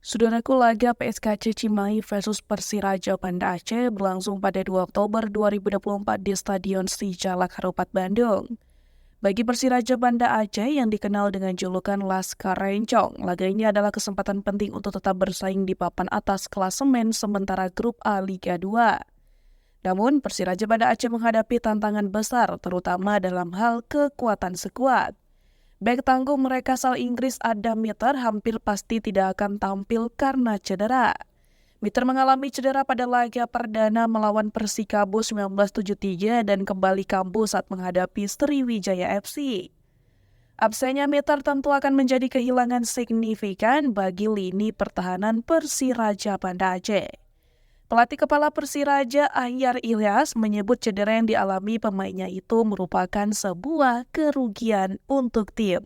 Saudaraku, laga PSKC Cimahi versus Persiraja Banda Aceh berlangsung pada 2 Oktober 2024 di Stadion Sijalak Harupat Bandung. Bagi Persiraja Banda Aceh yang dikenal dengan julukan Laskar Rencong, laga ini adalah kesempatan penting untuk tetap bersaing di papan atas klasemen sementara Grup A Liga 2. Namun, Persiraja Banda Aceh menghadapi tantangan besar, terutama dalam hal kekuatan skuad. Bek tangguh mereka asal Inggris Adam Mitter hampir pasti tidak akan tampil karena cedera. Mitter mengalami cedera pada laga perdana melawan Persikabo 1973 dan kembali kambuh saat menghadapi Sriwijaya FC. Absennya Mitter tentu akan menjadi kehilangan signifikan bagi lini pertahanan Persiraja Banda Aceh. Pelatih kepala Persiraja Ahyar Ilyas menyebut cedera yang dialami pemainnya itu merupakan sebuah kerugian untuk tim.